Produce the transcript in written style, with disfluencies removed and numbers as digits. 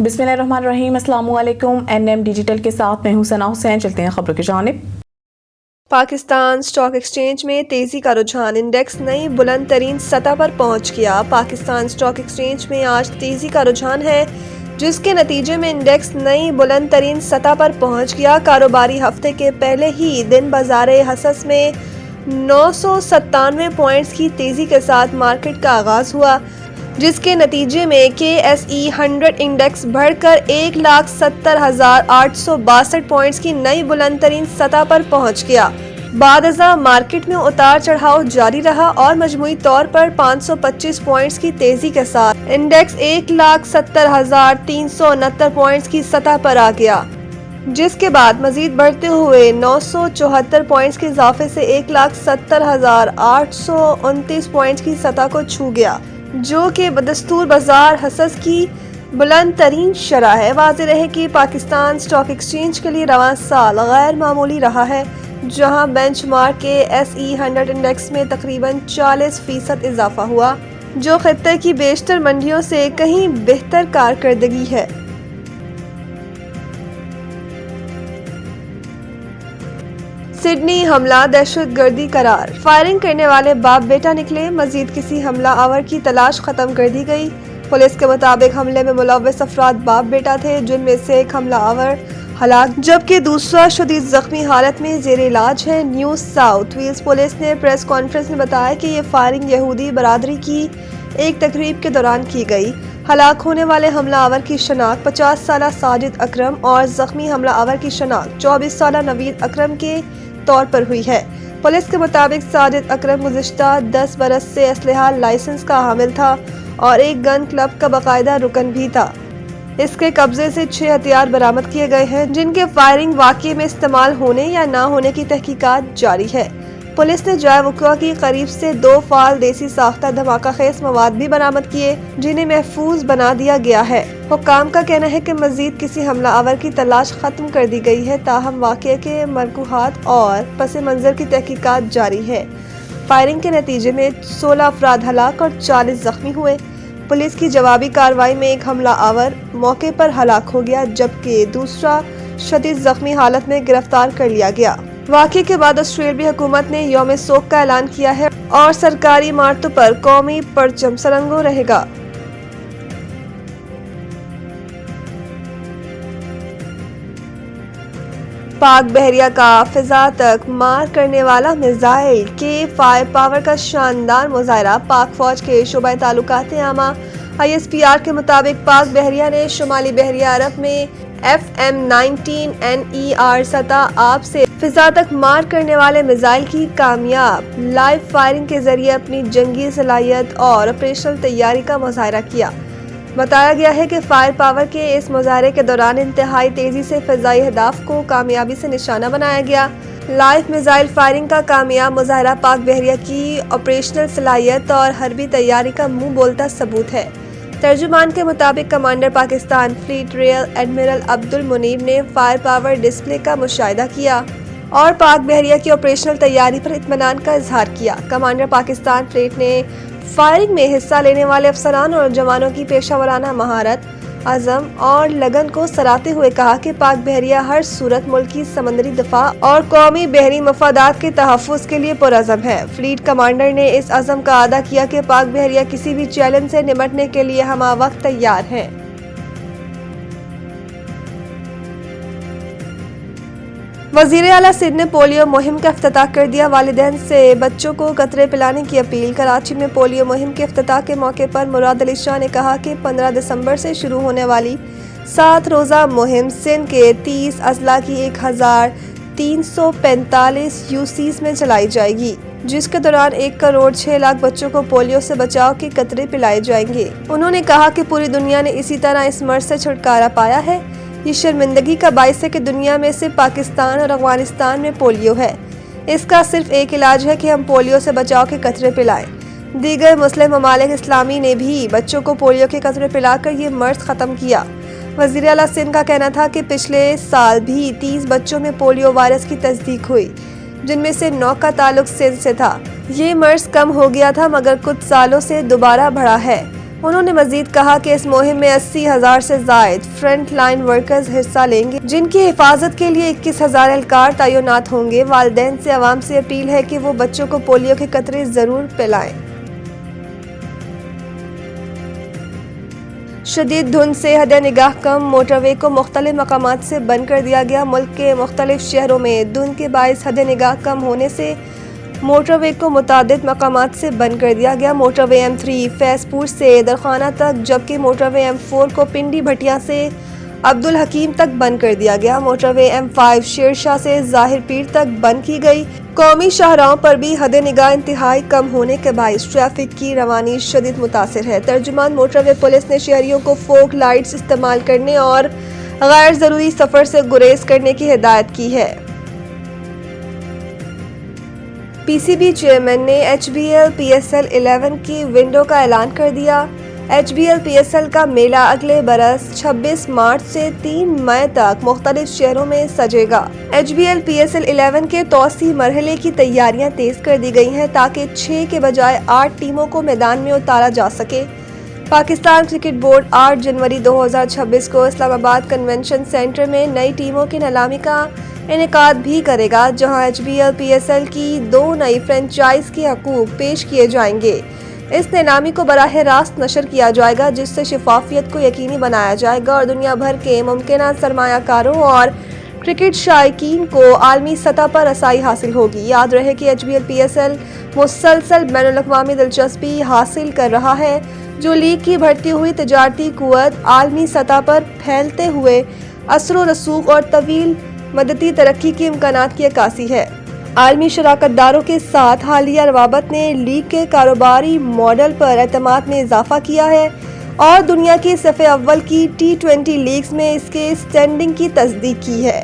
बिस्मिल्लाहिर्रहमानिर्रहीम। अस्सलाम वालेकुम। NM डिजिटल के साथ मैं हूं सना हुसैन। चलते हैं खबरों की जानिब। पाकिस्तान स्टॉक एक्सचेंज में तेजी का रुझान, इंडेक्स नई बुलंद तरीन सतह पर पहुंच गया। पाकिस्तान स्टॉक एक्सचेंज में आज तेजी का रुझान है, जिसके नतीजे में इंडेक्स नई बुलंद तरीन सतह पर पहुंच गया। कारोबारी हफ्ते के पहले ही दिन बाजारे हसस में 997 पॉइंट्स की तेजी के साथ मार्केट का आगाज हुआ, जिसके नतीजे में KSE 100 इंडेक्स बढ़कर 1,70,862 पॉइंट्स की नई बुलंद तरीन सतह पर पहुंच गया। बाद मार्केट में उतार चढ़ाव जारी रहा और मजमूई तौर पर 525 पॉइंट्स की तेजी के साथ इंडेक्स 1,70,369 पॉइंट्स की सतह पर आ गया, जिसके बाद मजीद बढ़ते हुए 974 पॉइंट्स के इजाफे से 1,70,829 पॉइंट्स की सतह को छू गया, जो कि बदस्तूर बाजार हसस की बुलंद तरीन शरह है। वाज़ेह रहे कि पाकिस्तान स्टॉक एक्सचेंज के लिए रवां साल गैर मामूली रहा है, जहां बेंचमार्क के SE 100 इंडेक्स में तकरीबन 40% इजाफा हुआ, जो खित्ते की बेशतर मंडियों से कहीं बेहतर कारकर्दगी है। सिडनी हमला दहशतगर्दी करार, फायरिंग करने वाले बाप बेटा निकले, मजीद किसी हमला आवर की तलाश खत्म कर दी गई। पुलिस के मुताबिक हमले में मुलव्वस अफराद बाप बेटा थे, जिनमें से एक हमला आवर हलाक जबकि दूसरा शदीद जख्मी हालत में जेर इलाज है। न्यू साउथ वेल्स पुलिस ने प्रेस कॉन्फ्रेंस में बताया कि ये फायरिंग यहूदी बरादरी की एक तकरीब के दौरान की गई। हलाक होने वाले हमला आवर की शनाख्त 50 साला साजिद अकरम और जख्मी हमला आवर की शनाख्त 24 साला नवीद अकरम के तौर पर हुई है। पुलिस के मुताबिक साजिद अकरम गुज़िश्ता 10 बरस से असलहा लाइसेंस का हामिल था और एक गन क्लब का बाकायदा रुकन भी था। इसके कब्जे से 6 हथियार बरामद किए गए हैं, जिनके फायरिंग वाक़ये में इस्तेमाल होने या ना होने की तहकीकात जारी है। पुलिस ने जाए वक़्वा की करीब से 2 फाल देसी साख्ता धमाका खेज मवाद भी बरामद किए, जिन्हें महफूज बना दिया गया है। हुक्काम का कहना है कि मजीद किसी हमला आवर की तलाश खत्म कर दी गई है, ताहम वाक़ये के मरकूहात और पस मंजर की तहकीकात जारी है। फायरिंग के नतीजे में 16 अफराद हलाक और 40 जख्मी हुए। पुलिस की जवाबी कार्रवाई में एक हमला आवर मौके पर हलाक हो गया, जबकि दूसरा शदीद जख्मी हालत में गिरफ्तार कर लिया गया। वाक़ये के बाद ऑस्ट्रेलियाई हुकूमत ने यौम सोग का ऐलान किया है और सरकारी इमारतों पर कौमी परचम सरंगो रहेगा। पाक बहरिया का फिजा तक मार करने वाला मिसाइल के फायर पावर का शानदार मुजाहरा। पाक फौज के शोबा ताल्लुकात आमा ISPR के मुताबिक पाक बहरिया ने शुमाली बहरिया अरब में FM-19NER सतह आप से फिजा तक मार करने वाले मिसाइल की कामयाब लाइव फायरिंग के जरिए अपनी जंगी सलाहियत और ऑपरेशनल तैयारी का मुजाहरा किया। बताया गया है कि फायर पावर के इस मुजाहरे के दौरान इंतहाई तेजी से फिजाई अहदाफ को कामयाबी से निशाना बनाया गया। लाइव मिसाइल फायरिंग का कामयाब मुजाहरा पाक बहरिया की ऑपरेशनल सलाहियत और हरबी तैयारी का मुंह बोलता सबूत है। तर्जुमान के मुताबिक commander Pakistan fleet rear admiral Abdul Munib ने फायर पावर डिस्प्ले का मुशाहिदा किया और पाक बहरिया की ऑपरेशनल तैयारी पर इत्मीनान का इजहार किया। कमांडर पाकिस्तान फ्लीट ने फायरिंग में हिस्सा लेने वाले अफसरान और जवानों की पेशा महारत, अज़म और लगन को सराहते हुए कहा कि पाक बहरिया हर सूरत मुल्क की समंदरी दफा और कौमी बहरी मफादात के तहफ़्फ़ुज़ के लिए पुरअज़म है। फ्लीट कमांडर ने इस अज़म का अदा किया कि पाक बहरिया किसी भी चैलेंज से निपटने के लिए हमा वक्त तैयार है। वज़ीर आला सिंध ने पोलियो मुहिम का इफ्तिताह कर दिया। वालिदैन से बच्चों को कतरे पिलाने की अपील। कराची में पोलियो मुहिम के इफ्तिताह के मौके पर मुराद अली शाह ने कहा कि 15 दिसंबर से शुरू होने वाली 7 रोज़ा मुहिम सिंध के 30 अजला की 1345 UCs में चलाई जाएगी, जिसके दौरान 1,06,00,000 बच्चों को पोलियो से बचाव के कतरे पिलाए जाएंगे। उन्होंने कहा कि पूरी दुनिया ने इसी तरह इस मर्ज से छुटकारा पाया है। ये शर्मिंदगी का बाइस है कि दुनिया में से पाकिस्तान और अफगानिस्तान में पोलियो है। इसका सिर्फ एक इलाज है कि हम पोलियो से बचाव के कतरे पिलाएं। दीगर मुस्लिम ममालिक इस्लामी ने भी बच्चों को पोलियो के कतरे पिलाकर ये मर्ज ख़त्म किया। वज़ीर आला सिंध का कहना था कि पिछले साल भी 30 बच्चों में पोलियो वायरस की तस्दीक हुई, जिनमें से 9 का ताल्लुक सिंध से था। ये मर्ज कम हो गया था, मगर कुछ सालों से दोबारा बढ़ा है। انہوں نے مزید کہا کہ اس مہم میں 80,000 سے زائد فرنٹ لائن ورکرز حصہ لیں گے، جن کی حفاظت کے لیے 21,000 اہلکار تعینات ہوں گے۔ والدین سے عوام سے اپیل ہے کہ وہ بچوں کو پولیو کے قطرے ضرور پلائیں۔ شدید دھند سے حد نگاہ کم، موٹر وے کو مختلف مقامات سے بند کر دیا گیا۔ ملک کے مختلف شہروں میں دھند کے باعث حد نگاہ کم ہونے سے موٹر وے کو متعدد مقامات سے بند کر دیا گیا۔ موٹر وے M3 فیض پور سے درخانہ تک، جبکہ موٹر وے M4 کو پنڈی بھٹیا سے عبدالحکیم تک بند کر دیا گیا۔ موٹر وے M5 شیر شاہ سے ظاہر پیر تک بند کی گئی۔ قومی شاہراہوں پر بھی حد نگاہ انتہائی کم ہونے کے باعث ٹریفک کی روانی شدید متاثر ہے۔ ترجمان موٹر وے پولیس نے شہریوں کو فوگ لائٹس استعمال کرنے اور غیر ضروری سفر سے گریز کرنے کی ہدایت کی ہے۔ PCB چیئرمین نے HBL PSL 11 کی ونڈو کا اعلان کر دیا۔ HBL PSL کا میلہ اگلے برس 26 مارچ سے 3 مئی تک مختلف شہروں میں سجے گا۔ HBL PSL 11 کے توسیع مرحلے کی تیاریاں تیز کر دی گئی ہیں تاکہ 6 کے بجائے 8 ٹیموں کو میدان میں اتارا جا سکے۔ پاکستان کرکٹ بورڈ 8 جنوری 2026 کو اسلام آباد کنونشن سینٹر میں نئی ٹیموں کی نیلامی کا انعقاد بھی کرے گا، جہاں HBL PSL کی 2 نئی فرنچائز کے حقوق پیش کیے جائیں گے۔ اس نیلامی کو براہ راست نشر کیا جائے گا، جس سے شفافیت کو یقینی بنایا جائے گا اور دنیا بھر کے ممکنہ سرمایہ کاروں اور کرکٹ شائقین کو عالمی سطح پر رسائی حاصل ہوگی۔ یاد رہے کہ HBL PSL مسلسل بین الاقوامی دلچسپی حاصل کر رہا ہے، جو لیگ کی بڑھتی ہوئی تجارتی قوت، عالمی سطح پر پھیلتے ہوئے اثر و رسوخ اور طویل مدتی ترقی کے امکانات کی عکاسی ہے۔ عالمی شراکت داروں کے ساتھ حالیہ روابط نے لیگ کے کاروباری ماڈل پر اعتماد میں اضافہ کیا ہے اور دنیا کی صف اول کی T20 لیگز میں اس کے اسٹینڈنگ کی تصدیق کی ہے۔